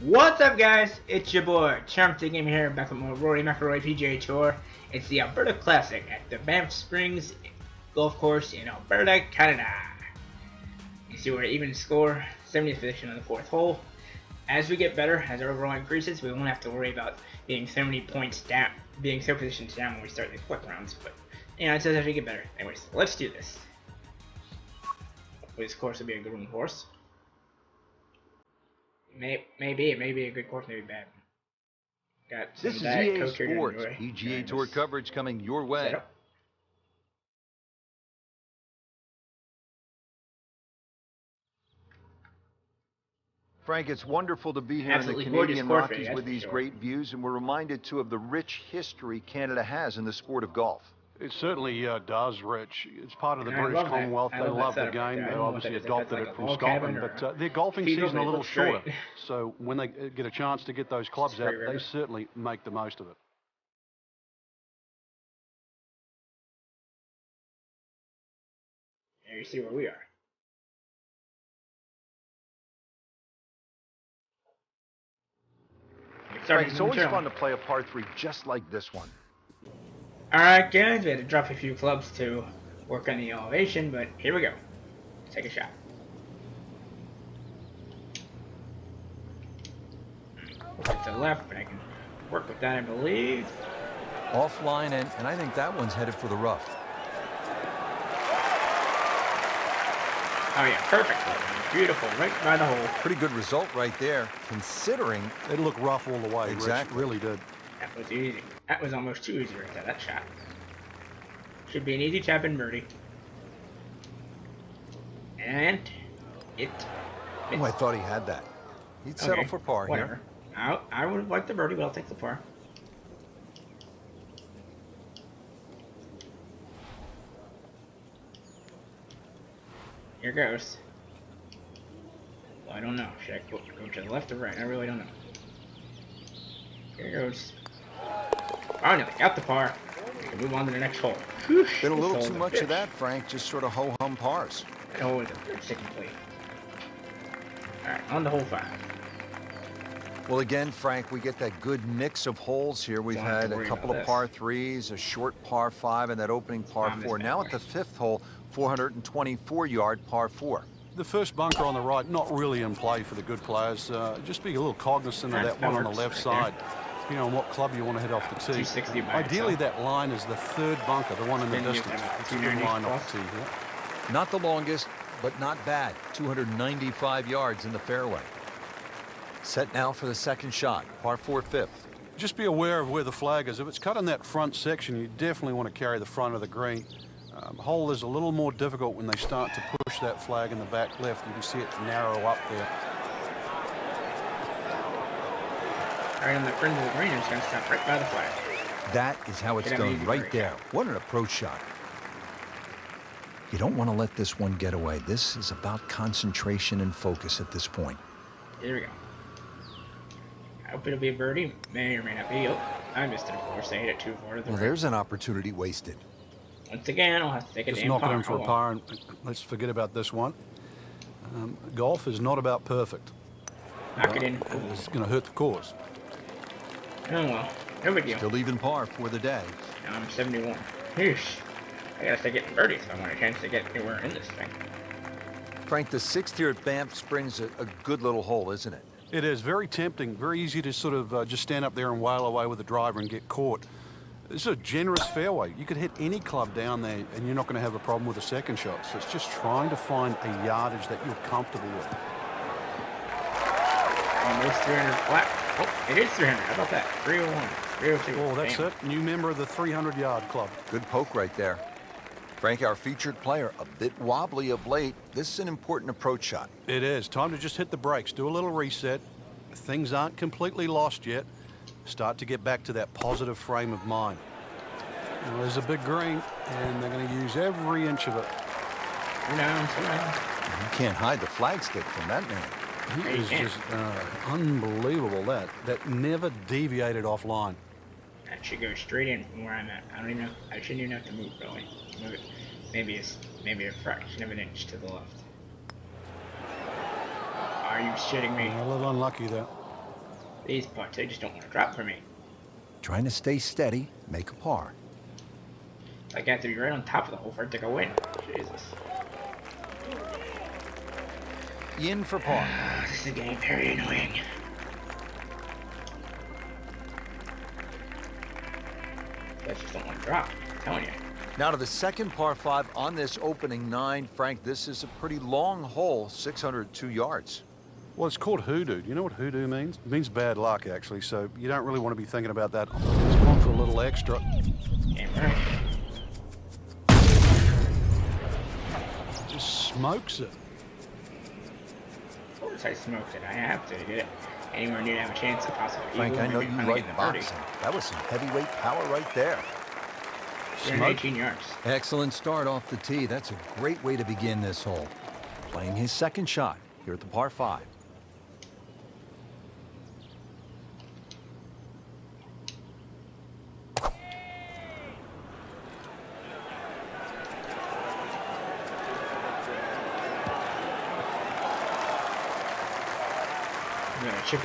What's up, guys? It's your boy Charm Game here, back with more Rory McIlRoy PGA Tour. It's the Alberta Classic at the Banff Springs Golf Course in Alberta, Canada. You see we're even score, 70th position on the 4th hole. As we get better, as our overall increases, we won't have to worry about being 70 points down, being so positions down when we start these quick rounds. But you know, it says as we get better. Anyways, let's do this. Hopefully this course will be a good one for us. Maybe it may be a good course, maybe bad. Got some This is Diet EA Coke here to Sports enjoy. PGA Tour coverage coming your way. Setup. Frank, it's wonderful to be here Absolutely in the Canadian gorgeous Rockies course, with these sure. great views, and we're reminded too of the rich history Canada has in the sport of golf. It certainly does, Rich. It's part of the And I British love that. Commonwealth. I They love love that the setup right game. there. I They don't know what obviously that is, if adopted that's it like a from log Scotland, cabin but or their golfing feeble, season but a it little looks shorter. great. So when they get a chance to get those clubs out, Straight they river. certainly make the most of it. There you see where we are. Frank, it's always fun to play a par 3 just like this one. Alright guys, we had to drop a few clubs to work on the elevation, but here we go. Take a shot. To the left, but I can work with that, I believe. Offline, and I think that one's headed for the rough. Oh yeah, perfect. Beautiful, right by the hole. Pretty good result right there, considering. It looked rough all the way, Exactly. Rich. Really did. That was easy. That was almost too easy right there, that shot. Should be an easy tap in birdie. And it missed. Oh, I thought he had that. He'd settle for par whatever. here. I would have liked the birdie, but I'll take the par. Here goes. Well, I don't know. Should I go to the left or right? I really don't know. Here goes. Finally, got the par. We can move on to the next hole. Whew, Been a little this too hole much is a of that, Frank. Just sort of ho-hum pars. That hole is a sticking plate. Alright, on to hole 5. Well, again, Frank, we get that good mix of holes here. We've Don't have to had a worry couple about of par 3s, a short par 5, and that opening par Tom is 4. back Now at the 5th hole, 424-yard par 4. The first bunker on the right, not really in play for the good players. Just be a little cognizant of that one on the left side. Depending on what club you want to hit off the tee. 260 by Ideally, itself. that line is the third bunker, the one in the Then you distance. have a It's a good 290 line off cross. the tee. Yeah. Not the longest, but not bad. 295 yards in the fairway. Set now for the second shot, par 4 5th. Just be aware of where the flag is. If it's cut in that front section, you definitely want to carry the front of the green. Hole is a little more difficult when they start to push that flag in the back left. You can see it narrow up there. Right on the fringe of the green, it's going to stop right by the flag. That is how it's Should have an done easy right break. there. What an approach shot. You don't want to let this one get away. This is about concentration and focus at this point. Here we go. I hope it'll be a birdie. May or may not be. Oh, I missed it, of course. I hit it too far to the Well, right. there's an opportunity wasted. Once again, I'll have to take a Just damn knock it par. in for a par, and let's forget about this one. Golf is not about perfect. Knock it in. It's going to hurt the course. Oh well. No big deal. Still even par for the day. Now I'm 71. Yeesh. I gotta start getting birdies if I want a chance to get anywhere in this thing. Frank, the 6th here at Banff Springs, a good little hole, isn't it? It is very tempting, very easy to sort of just stand up there and wail away with the driver and get caught. This is a generous fairway. You could hit any club down there and you're not going to have a problem with a second shot. So it's just trying to find a yardage that you're comfortable with. Almost 300 flat. Oh, it is 300. How about that? 301. 302. Oh, that's Damn. it. New member of the 300-yard club. Good poke right there. Frank, our featured player, a bit wobbly of late. This is an important approach shot. It is. Time to just hit the brakes. Do a little reset. Things aren't completely lost yet. Start to get back to that positive frame of mind. Well, there's a big green, and they're going to use every inch of it. We're down. You can't hide the flagstick from that man. He is just unbelievable. That never deviated offline. That should go straight in from where I'm at. I don't even know. I shouldn't even have to move really. Move it. Maybe a fraction of an inch to the left. Are you shitting me? A little unlucky there. These putts, they just don't want to drop for me. Trying to stay steady, make a par. Like I have to be right on top of the hole for it to go in. Jesus. In for par. This is getting very annoying. I just don't want to drop. I'm telling you. Now to the second par 5 on this opening 9. Frank, this is a pretty long hole, 602 yards. Well, it's called hoodoo. Do you know what hoodoo means? It means bad luck, actually, so you don't really want to be thinking about that. Just going for a little extra. Damn right. Just smokes it. Of course I smoked it. I have to get it anywhere near to have a chance of possibly. Frank, I know you like boxing. That was some heavyweight power right there. 18 yards. Excellent start off the tee. That's a great way to begin this hole. Playing his second shot here at the par 5.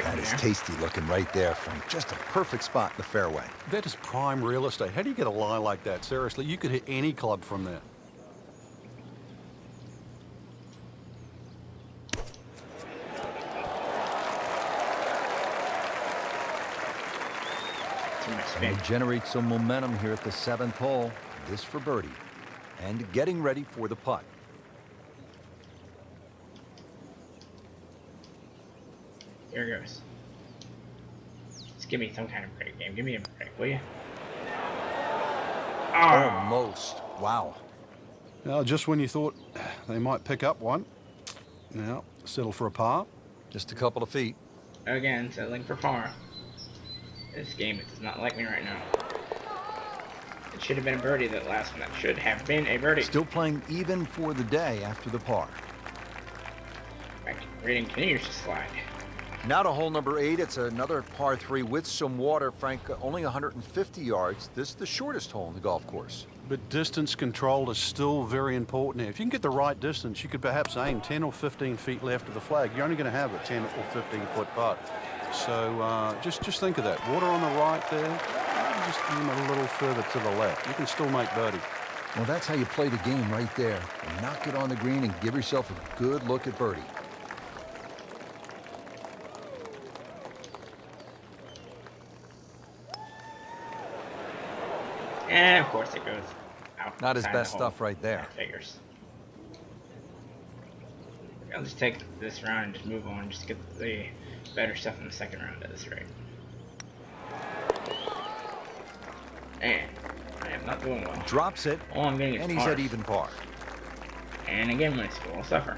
That is tasty looking right there, Frank. Just a perfect spot in the fairway. That is prime real estate. How do you get a lie like that? Seriously, you could hit any club from there. Too much And spin. generate some momentum here at the 7th hole. This for birdie. And getting ready for the putt. Here goes. Just give me some kind of break game. Give me a break, will you? Almost. Wow. Now, just when you thought they might pick up one, now settle for a par. Just a couple of feet. Again, settling for par. This game, it does not like me right now. It should have been a birdie, that last one. That should have been a birdie. Still playing even for the day after the par. Rating continues to slide. Now to hole number 8. It's another par 3 with some water, Frank. Only 150 yards. This is the shortest hole in the golf course. But distance control is still very important here. If you can get the right distance, you could perhaps aim 10 or 15 feet left of the flag. You're only going to have a 10 or 15 foot putt. So just think of that. Water on the right there. Just aim a little further to the left. You can still make birdie. Well, that's how you play the game right there. Knock it on the green and give yourself a good look at birdie. And of course it goes out. Not his best stuff right there. That figures. I'll just take this round and just move on. Just get the better stuff in the second round at this rate. And I am not doing well. Drops it. All I'm getting is And he's par. at even par. And again, my school will suffer.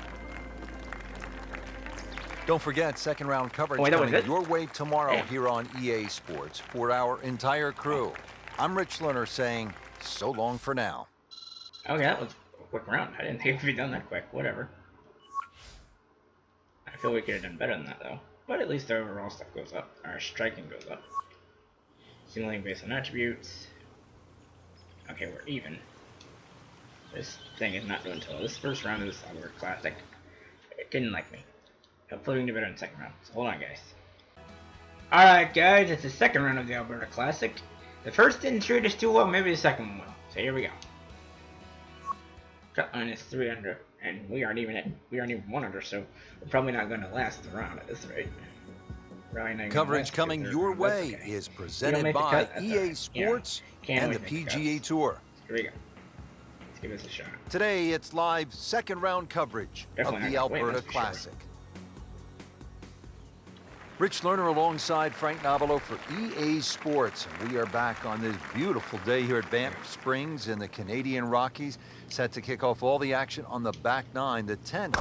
Don't forget, second round coverage Oh, wait, that was coming it? your way tomorrow Yeah. here on EA Sports for our entire crew. I'm Rich Lerner saying so long for now. Okay, that was a quick round. I didn't think we'd be done that quick. Whatever. I feel we could have done better than that, though. But at least our overall stuff goes up. Our striking goes up. Ceiling based on attributes. Okay, we're even. This thing is not doing so. This first round of this Alberta Classic, it didn't like me. Hopefully we can do better in the second round. So hold on, guys. Alright, guys, it's the second round of the Alberta Classic. The first didn't treat us too well, maybe the second one will. So here we go. Cut line is 3 under, and we aren't even 1 under, so we're probably not going to last the round at this rate. Probably not gonna Coverage last coming the third your round. That's way okay. is We don't presented make the by cut, that's EA alright. Sports Can't and the always make the PGA cuts. Tour. Here we go. Let's give this a shot. Today, it's live second round coverage Definitely of the not gonna win, Alberta that's for sure. Classic. Rich Lerner alongside Frank Nobilo for EA Sports. We are back on this beautiful day here at Banff Springs in the Canadian Rockies. Set to kick off all the action on the back 9. The 10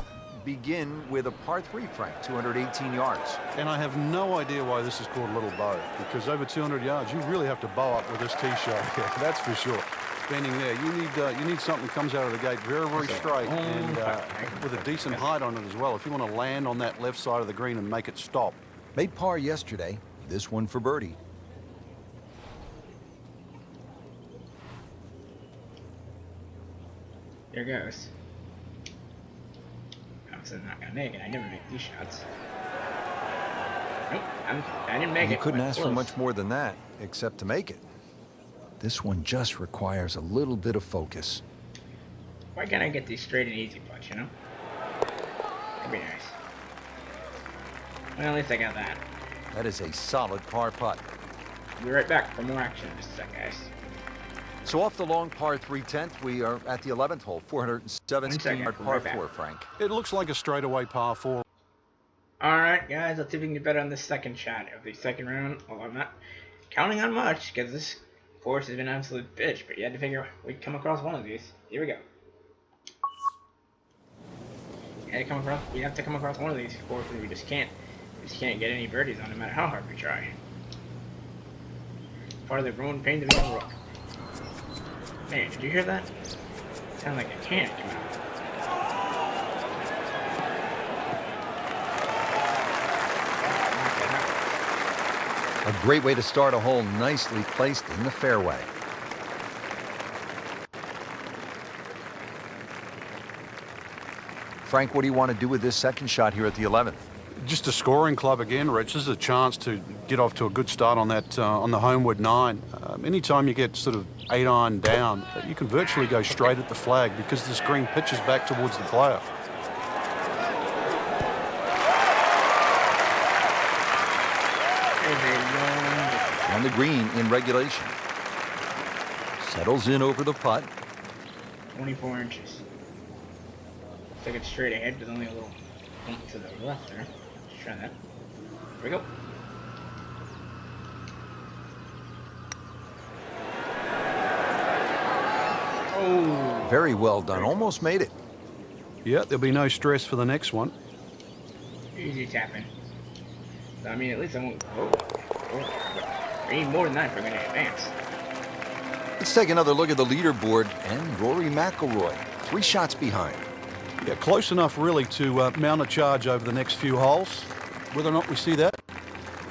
begin with a par 3, Frank, 218 yards. And I have no idea why this is called Little Bow, because over 200 yards, you really have to bow up with this tee shot here. That's for sure. Standing there, you need something that comes out of the gate very, very Okay. straight and with a decent height on it as well. If you want to land on that left side of the green and make it stop. Made par yesterday. This one for birdie. There goes. I'm not gonna make it. I never make these shots. Nope, I didn't make it. You couldn't but ask for close. much more than that, except to make it. This one just requires a little bit of focus. Why can't I get these straight and easy putts, you know? That'd be nice. Well, at least I got that. That is a solid par putt. We'll be right back for more action in just a sec, guys. So off the long par 3 10th, we are at the 11th hole, 417 yard par Right back. 4, Frank. It looks like a straightaway par 4. Alright, guys, let's see if we can get better on this second shot of the second round. Although I'm not counting on much, because this course has been an absolute bitch. But you had to figure we'd come across one of these. Here we go. We have to come across one of these courses. We just can't get any birdies on no matter how hard we try. Part of the growing pains of being a rook. Man, did you hear that? Sounded like a can came out. A great way to start a hole, nicely placed in the fairway. Frank, what do you want to do with this second shot here at the 11th? Just a scoring club again, Rich. This is a chance to get off to a good start on that on the homeward 9. Anytime you get sort of 8 iron down, you can virtually go straight at the flag because this green pitches back towards the player. On the green in regulation. Settles in over the putt. 24 inches. Took it straight ahead, there's only a little bump to the left there. Let's try that. Here we go. Oh! Very well done. Almost made it. Yeah, there'll be no stress for the next one. Easy tapping. I mean, at least I won't. We need more than that if we're going to advance. Let's take another look at the leaderboard and Rory McIlRoy. 3 shots behind. Yeah, close enough really to mount a charge over the next few holes. Whether or not we see that,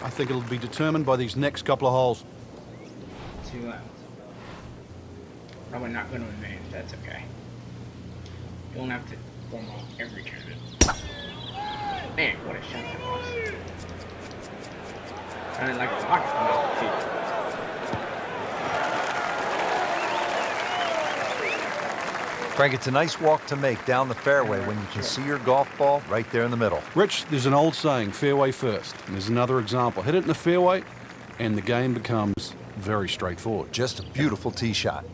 I think it'll be determined by these next couple of holes. To probably not going to advance. That's okay. You don't have to form off every tournament. Man, what a shot that was! Sounded like a rocket coming off the tee. Frank, it's a nice walk to make down the fairway when you can see your golf ball right there in the middle. Rich, there's an old saying, fairway first. And there's another example. Hit it in the fairway, and the game becomes very straightforward. Just a beautiful tee shot.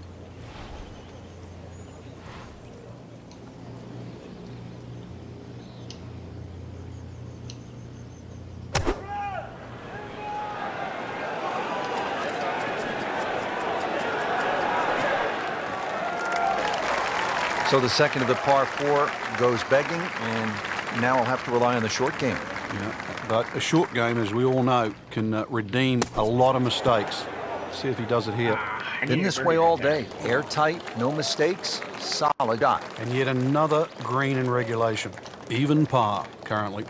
So the second of the par 4 goes begging, and now I'll have to rely on the short game. Yeah, but a short game, as we all know, can redeem a lot of mistakes. See if he does it here. Been this way all day. Airtight, no mistakes, solid shot. And yet another green in regulation. Even par, currently.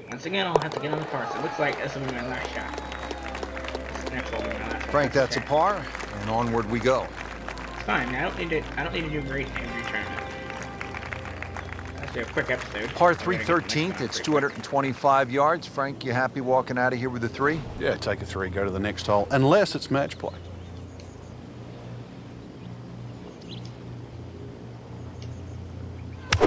Once again, I'll have to get on the par. So it looks like this will be my last shot. This next one will be my last shot. Frank, that's a par, and onward we go. It's fine. I don't need to do great in every tournament. Let's do a quick episode. Par 3 13th, it's 225 yards. Frank, you happy walking out of here with a 3? Yeah, take a 3, go to the next hole, unless it's match play. I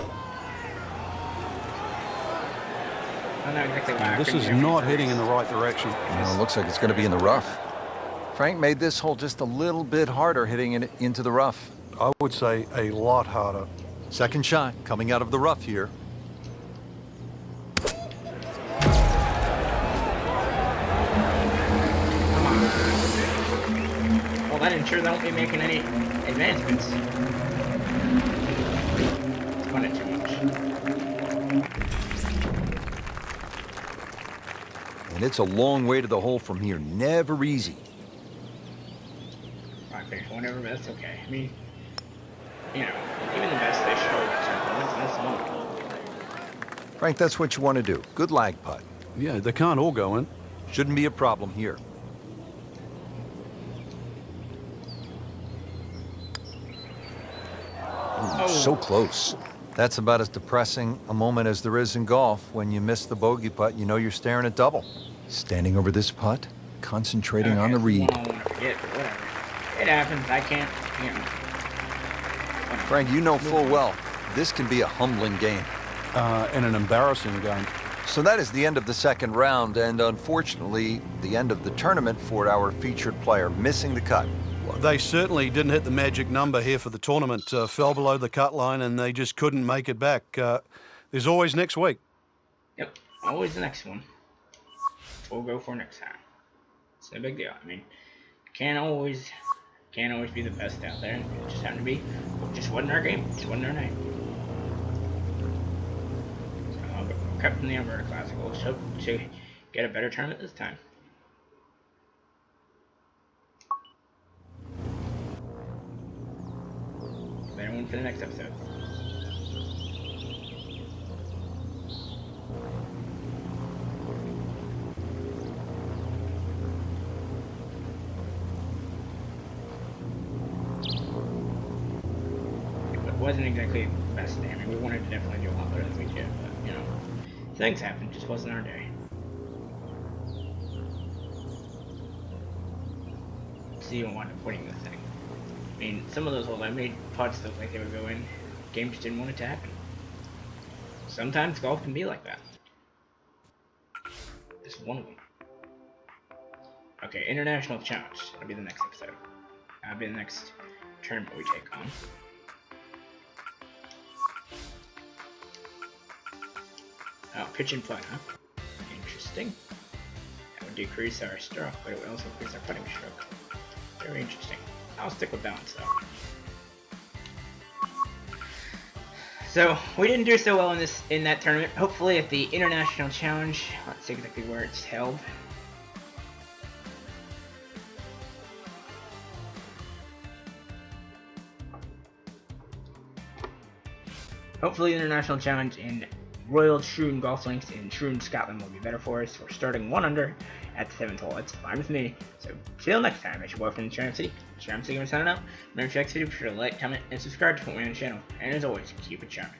don't know exactly why I This couldn't is get not any heading in birdies. the right direction. It looks like it's going to be in the rough. Frank made this hole just a little bit harder hitting it into the rough. I would say a lot harder. Second shot coming out of the rough here. Well, that ensures I won't be making any advancements. It's fun too much. And it's a long way to the hole from here. Never easy. I finish whatever, but that's okay. I mean, you know, even the best they show that's one. Frank, that's what you want to do. Good lag putt. Yeah, they can't all go in. Shouldn't be a problem here. Ooh, so close. That's about as depressing a moment as there is in golf. When you miss the bogey putt, you know you're staring at double. Standing over this putt, concentrating Okay, on the it's read. one-on-one, I forget, but whatever. It happens. I can't, you know. Whatever. Frank, you know full well, this can be a humbling game. And an embarrassing game. So that is the end of the second round, and unfortunately, the end of the tournament for our featured player, missing the cut. Well, they certainly didn't hit the magic number here for the tournament. Fell below the cut line, and they just couldn't make it back. There's always next week. Yep, always the next one. We'll go for next time. It's no big deal. I mean, can't always be the best out there. It just happened to be. It just wasn't our game. It just wasn't our night. So I'll cut from the Alberta Classic. We'll hope to get a better tournament this time. Better one for the next episode. Wasn't exactly the best day. I mean, we wanted to definitely do a lot better than we did, but, you know, things happen. Just wasn't our day. So you don't wind up winning this thing. I mean, some of those holes I made putts look like they would go in. Game just didn't want it to happen. Sometimes golf can be like that. This is one of them. Okay, International Challenge. That'll be the next episode. That'll be the next tournament we take on. Oh, pitch and putt, huh? Interesting. That would decrease our stroke, but it would also increase our putting stroke. Very interesting. I'll stick with balance though. So we didn't do so well in that tournament. Hopefully at the International Challenge, let's see exactly where it's held. Hopefully the International Challenge in Royal Troon Golf Links in Troon, Scotland will be better for us. We're starting 1 under at the 7th hole. That's fine with me. So, till next time, it's your boy from Sharon City. Sharon City, signing out. Remember, if you like this video, be sure to like, comment, and subscribe to put me on the channel. And as always, keep it charming.